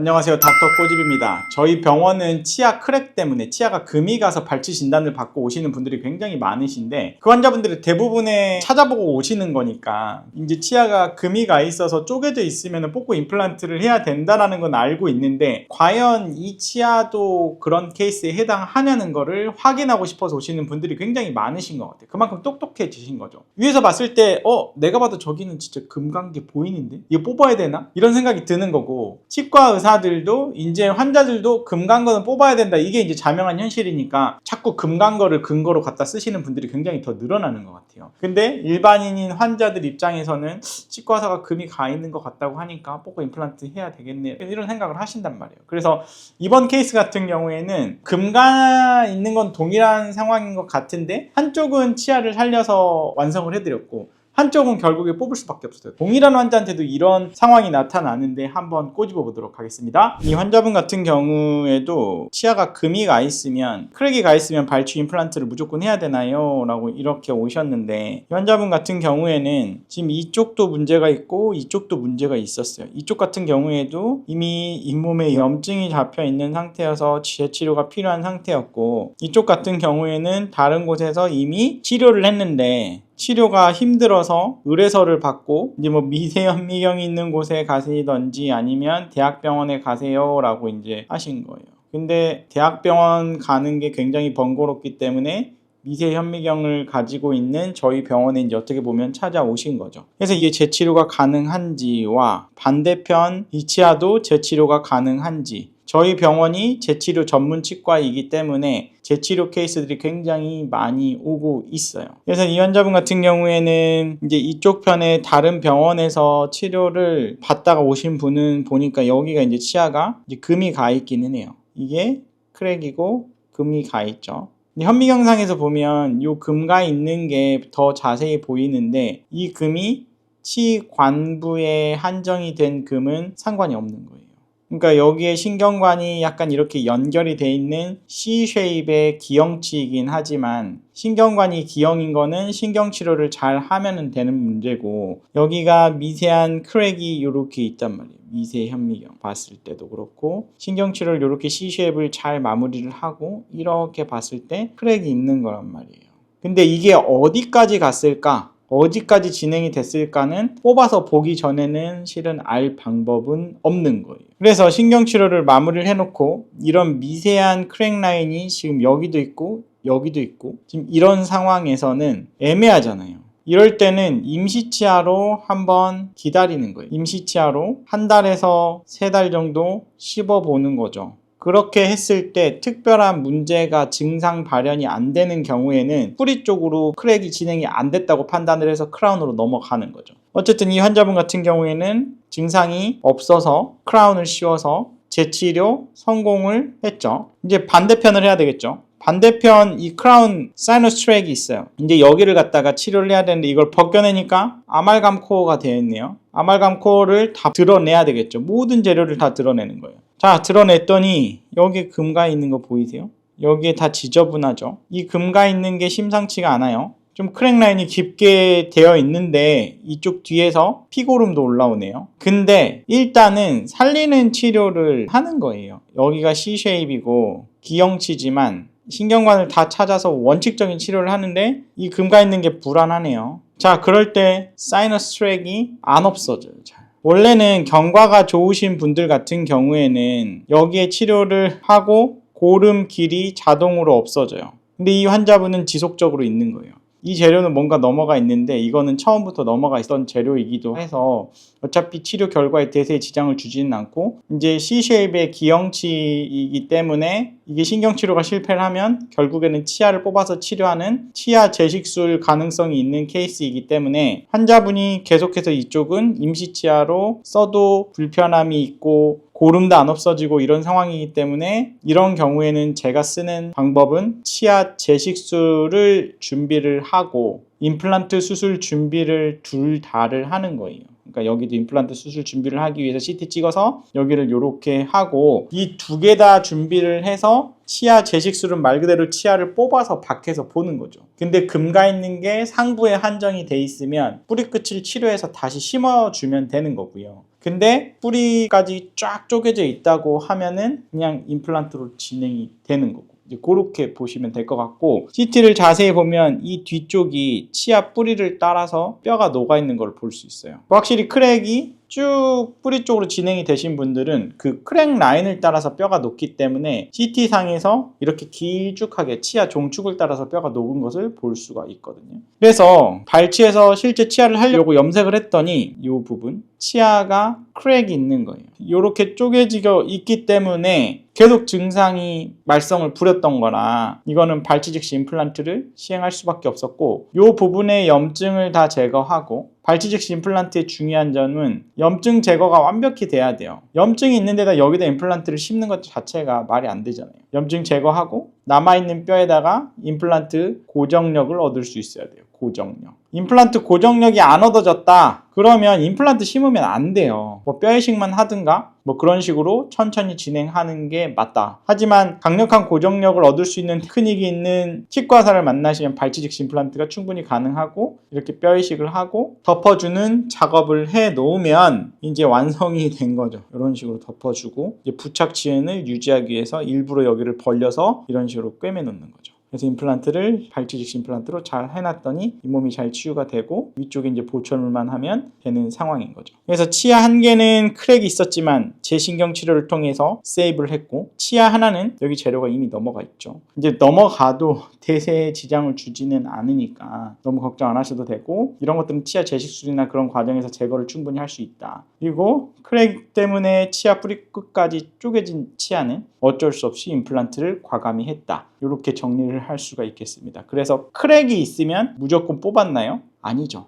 안녕하세요. 닥터 꼬집입니다. 저희 병원은 치아 크랙 때문에 치아가 금이 가서 발치 진단을 받고 오시는 분들이 굉장히 많으신데 그 환자분들이 대부분의 찾아보고 오시는 거니까 이제 치아가 금이 가 있어서 쪼개져 있으면 뽑고 임플란트를 해야 된다는 건 알고 있는데 과연 이 치아도 그런 케이스에 해당하냐는 거를 확인하고 싶어서 오시는 분들이 굉장히 많으신 것 같아요. 그만큼 똑똑해지신 거죠. 위에서 봤을 때 내가 봐도 저기는 진짜 금 간 게 보이는데 이거 뽑아야 되나? 이런 생각이 드는 거고 치과 의사들도 이제 환자들도 금 간 거는 뽑아야 된다. 이게 이제 자명한 현실이니까 자꾸 금 간 거를 근거로 갖다 쓰시는 분들이 굉장히 더 늘어나는 것 같아요. 근데 일반인인 환자들 입장에서는 치과 의사가 금이 가 있는 것 같다고 하니까 뽑고 임플란트 해야 되겠네 이런 생각을 하신단 말이에요. 그래서 이번 케이스 같은 경우에는 금 가 있는 건 동일한 상황인 것 같은데 한쪽은 치아를 살려서 완성을 해드렸고 한쪽은 결국에 뽑을 수밖에 없어요. 동일한 환자한테도 이런 상황이 나타나는데 한번 꼬집어 보도록 하겠습니다. 이 환자분 같은 경우에도 치아가 금이 가 있으면 크랙이 가 있으면 발치 임플란트를 무조건 해야 되나요? 라고 이렇게 오셨는데 이 환자분 같은 경우에는 지금 이쪽도 문제가 있고 이쪽도 문제가 있었어요. 이쪽 같은 경우에도 이미 잇몸에 염증이 잡혀 있는 상태여서 재치료가 필요한 상태였고 이쪽 같은 경우에는 다른 곳에서 이미 치료를 했는데 치료가 힘들어서 의뢰서를 받고 이제 뭐 미세현미경이 있는 곳에 가시던지 아니면 대학병원에 가세요 라고 이제 하신 거예요. 근데 대학병원 가는 게 굉장히 번거롭기 때문에 미세현미경을 가지고 있는 저희 병원에 이제 어떻게 보면 찾아오신 거죠. 그래서 이게 재치료가 가능한지와 반대편 이 치아도 재치료가 가능한지 저희 병원이 재치료 전문 치과이기 때문에 재치료 케이스들이 굉장히 많이 오고 있어요. 그래서 이 환자분 같은 경우에는 이제 이쪽 편에 다른 병원에서 치료를 받다가 오신 분은 보니까 여기가 이제 치아가 이제 금이 가 있기는 해요. 이게 크랙이고 금이 가 있죠. 현미경상에서 보면 이 금 가 있는 게 더 자세히 보이는데 이 금이 치관부에 한정이 된 금은 상관이 없는 거예요. 그러니까 여기에 신경관이 약간 이렇게 연결이 돼 있는 C-쉐입의 기형치이긴 하지만 신경관이 기형인 거는 신경치료를 잘 하면 되는 문제고 여기가 미세한 크랙이 이렇게 있단 말이에요. 미세 현미경 봤을 때도 그렇고 신경치료를 이렇게 C-쉐입을 잘 마무리를 하고 이렇게 봤을 때 크랙이 있는 거란 말이에요. 근데 이게 어디까지 갔을까? 어디까지 진행이 됐을까는 뽑아서 보기 전에는 실은 알 방법은 없는 거예요. 그래서 신경치료를 마무리를 해놓고 이런 미세한 크랙 라인이 지금 여기도 있고 여기도 있고 지금 이런 상황에서는 애매하잖아요. 이럴 때는 임시치아로 한번 기다리는 거예요. 임시치아로 한 달에서 3달 정도 씹어보는 거죠. 그렇게 했을 때 특별한 문제가 증상 발현이 안 되는 경우에는 뿌리 쪽으로 크랙이 진행이 안 됐다고 판단을 해서 크라운으로 넘어가는 거죠. 어쨌든 이 환자분 같은 경우에는 증상이 없어서 크라운을 씌워서 재치료 성공을 했죠. 이제 반대편을 해야 되겠죠. 반대편 이 크라운 사이너스 트랙이 있어요. 이제 여기를 갖다가 치료를 해야 되는데 이걸 벗겨내니까 아말감 코어가 되어 있네요. 아말감 코어를 다 드러내야 되겠죠. 모든 재료를 다 드러내는 거예요. 자, 드러냈더니 여기 금 가 있는 거 보이세요? 여기에 다 지저분하죠. 이 금 가 있는 게 심상치가 않아요. 좀 크랙 라인이 깊게 되어 있는데 이쪽 뒤에서 피고름도 올라오네요. 근데 일단은 살리는 치료를 하는 거예요. 여기가 C-쉐입이고 기형치지만 신경관을 다 찾아서 원칙적인 치료를 하는데 이 금 가 있는 게 불안하네요. 자, 그럴 때 사이너스 트랙이 안 없어져요. 잘. 원래는 경과가 좋으신 분들 같은 경우에는 여기에 치료를 하고 고름 길이 자동으로 없어져요. 근데 이 환자분은 지속적으로 있는 거예요. 이 재료는 뭔가 넘어가 있는데 이거는 처음부터 넘어가 있던 재료이기도 해서 어차피 치료 결과에 대세에 지장을 주지는 않고 이제 C-쉐입의 기형치이기 때문에 이게 신경치료가 실패를 하면 결국에는 치아를 뽑아서 치료하는 치아 재식술 가능성이 있는 케이스이기 때문에 환자분이 계속해서 이쪽은 임시치아로 써도 불편함이 있고 고름도 안 없어지고 이런 상황이기 때문에 이런 경우에는 제가 쓰는 방법은 치아 재식술을 준비를 하고 임플란트 수술 준비를 둘 다를 하는 거예요. 그러니까 여기도 임플란트 수술 준비를 하기 위해서 CT 찍어서 여기를 이렇게 하고 이 두 개 다 준비를 해서 치아 재식술은 말 그대로 치아를 뽑아서 밖에서 보는 거죠. 근데 금 가 있는 게 상부에 한정이 돼 있으면 뿌리 끝을 치료해서 다시 심어주면 되는 거고요. 근데 뿌리까지 쫙 쪼개져 있다고 하면은 그냥 임플란트로 진행이 되는 거고, 이제 그렇게 보시면 될 것 같고, CT를 자세히 보면 이 뒤쪽이 치아 뿌리를 따라서 뼈가 녹아 있는 걸 볼 수 있어요. 확실히 크랙이 쭉 뿌리 쪽으로 진행이 되신 분들은 그 크랙 라인을 따라서 뼈가 녹기 때문에 CT상에서 이렇게 길쭉하게 치아 종축을 따라서 뼈가 녹은 것을 볼 수가 있거든요. 그래서 발치에서 실제 치아를 하려고 염색을 했더니 이 부분 치아가 크랙이 있는 거예요. 이렇게 쪼개지고 있기 때문에 계속 증상이 말썽을 부렸던 거라 이거는 발치 즉시 임플란트를 시행할 수밖에 없었고, 이 부분의 염증을 다 제거하고, 발치 즉시 임플란트의 중요한 점은 염증 제거가 완벽히 돼야 돼요. 염증이 있는 데다 여기다 임플란트를 심는 것 자체가 말이 안 되잖아요. 염증 제거하고 남아있는 뼈에다가 임플란트 고정력을 얻을 수 있어야 돼요. 고정력. 임플란트 고정력이 안 얻어졌다 그러면 임플란트 심으면 안 돼요. 뭐 뼈이식만 하든가 뭐 그런 식으로 천천히 진행하는 게 맞다. 하지만 강력한 고정력을 얻을 수 있는 테크닉이 있는 치과의사를 만나시면 발치 즉시 임플란트가 충분히 가능하고, 이렇게 뼈이식을 하고 덮어주는 작업을 해 놓으면 이제 완성이 된 거죠. 이런 식으로 덮어주고 이제 부착 지연을 유지하기 위해서 일부러 여기를 벌려서 이런 식으로 꿰매 놓는 거죠. 그래서 임플란트를 발치 즉시 임플란트로 잘 해놨더니 잇몸이 잘 치유가 되고 위쪽에 이제 보철물만 하면 되는 상황인 거죠. 그래서 치아 한 개는 크랙이 있었지만 재신경 치료를 통해서 세이브를 했고, 치아 하나는 여기 재료가 이미 넘어가 있죠. 이제 넘어가도 대세에 지장을 주지는 않으니까 너무 걱정 안 하셔도 되고, 이런 것들은 치아 재식술이나 그런 과정에서 제거를 충분히 할 수 있다. 그리고 크랙 때문에 치아 뿌리 끝까지 쪼개진 치아는 어쩔 수 없이 임플란트를 과감히 했다. 이렇게 정리를 할 수가 있겠습니다. 그래서 크랙이 있으면 무조건 뽑았나요? 아니죠.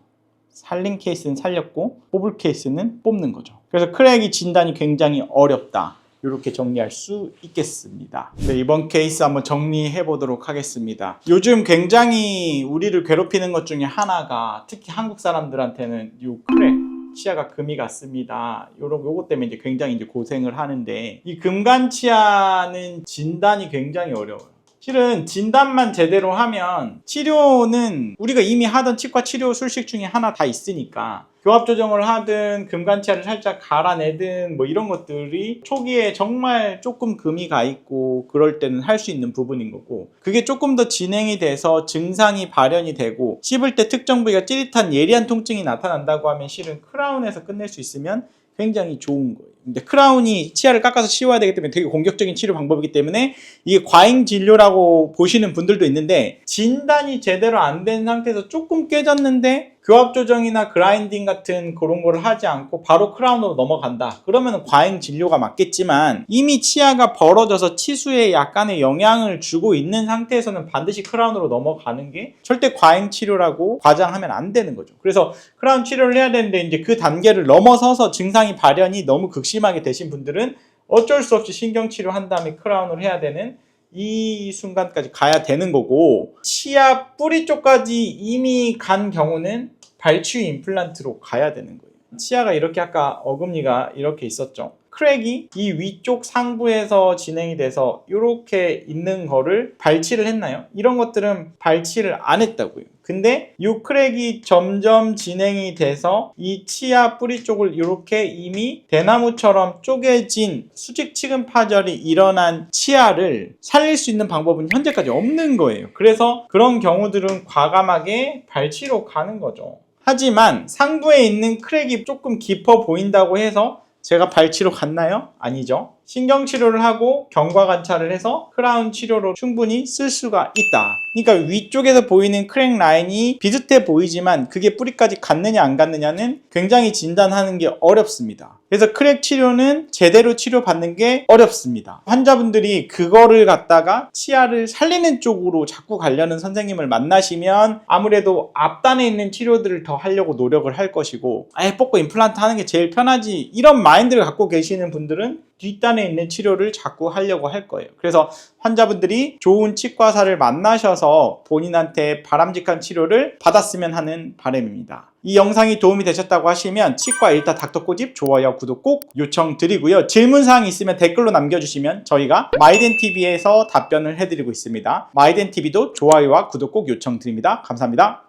살린 케이스는 살렸고 뽑을 케이스는 뽑는 거죠. 그래서 크랙이 진단이 굉장히 어렵다. 이렇게 정리할 수 있겠습니다. 네, 이번 케이스 한번 정리해 보도록 하겠습니다. 요즘 굉장히 우리를 괴롭히는 것 중에 하나가, 특히 한국 사람들한테는 이 크랙, 치아가 금이 갔습니다. 요거 때문에 이제 굉장히 이제 고생을 하는데, 이 금간 치아는 진단이 굉장히 어려워요. 실은 진단만 제대로 하면 치료는 우리가 이미 하던 치과 치료 술식 중에 하나 다 있으니까, 교합 조정을 하든 금간치아를 살짝 갈아내든 뭐 이런 것들이 초기에 정말 조금 금이 가 있고 그럴 때는 할 수 있는 부분인 거고, 그게 조금 더 진행이 돼서 증상이 발현이 되고 씹을 때 특정 부위가 찌릿한 예리한 통증이 나타난다고 하면 실은 크라운에서 끝낼 수 있으면 굉장히 좋은 거예요. 근데 크라운이 치아를 깎아서 씌워야 되기 때문에 되게 공격적인 치료 방법이기 때문에 이게 과잉 진료라고 보시는 분들도 있는데, 진단이 제대로 안 된 상태에서 조금 깨졌는데 교합 조정이나 그라인딩 같은 그런 거를 하지 않고 바로 크라운으로 넘어간다. 그러면 과잉 진료가 맞겠지만, 이미 치아가 벌어져서 치수에 약간의 영향을 주고 있는 상태에서는 반드시 크라운으로 넘어가는 게 절대 과잉 치료라고 과장하면 안 되는 거죠. 그래서 크라운 치료를 해야 되는데 이제 그 단계를 넘어서서 증상이 발현이 너무 극심하게 되신 분들은 어쩔 수 없이 신경치료 한 다음에 크라운을 해야 되는 이 순간까지 가야 되는 거고, 치아 뿌리 쪽까지 이미 간 경우는 발치유 임플란트로 가야 되는 거예요. 치아가 이렇게 아까 어금니가 이렇게 있었죠. 크랙이 이 위쪽 상부에서 진행이 돼서 이렇게 있는 거를 발치를 했나요? 이런 것들은 발치를 안 했다고요. 근데 이 크랙이 점점 진행이 돼서 이 치아 뿌리 쪽을 이렇게 이미 대나무처럼 쪼개진 수직 치근 파절이 일어난 치아를 살릴 수 있는 방법은 현재까지 없는 거예요. 그래서 그런 경우들은 과감하게 발치로 가는 거죠. 하지만 상부에 있는 크랙이 조금 깊어 보인다고 해서 제가 발치로 갔나요? 아니죠. 신경치료를 하고 경과 관찰을 해서 크라운 치료로 충분히 쓸 수가 있다. 그러니까 위쪽에서 보이는 크랙 라인이 비슷해 보이지만 그게 뿌리까지 갔느냐 안 갔느냐는 굉장히 진단하는 게 어렵습니다. 그래서 크랙 치료는 제대로 치료받는 게 어렵습니다. 환자분들이 그거를 갖다가 치아를 살리는 쪽으로 자꾸 가려는 선생님을 만나시면 아무래도 앞단에 있는 치료들을 더 하려고 노력을 할 것이고, 아예 뽑고 임플란트 하는 게 제일 편하지, 이런 마인드를 갖고 계시는 분들은 뒷단에 있는 치료를 자꾸 하려고 할 거예요. 그래서 환자분들이 좋은 치과사를 만나셔서 본인한테 바람직한 치료를 받았으면 하는 바람입니다. 이 영상이 도움이 되셨다고 하시면 치과 일타 닥터 꼬집 좋아요, 구독 꼭 요청드리고요. 질문사항이 있으면 댓글로 남겨주시면 저희가 마이덴TV에서 답변을 해드리고 있습니다. 마이덴TV도 좋아요와 구독 꼭 요청드립니다. 감사합니다.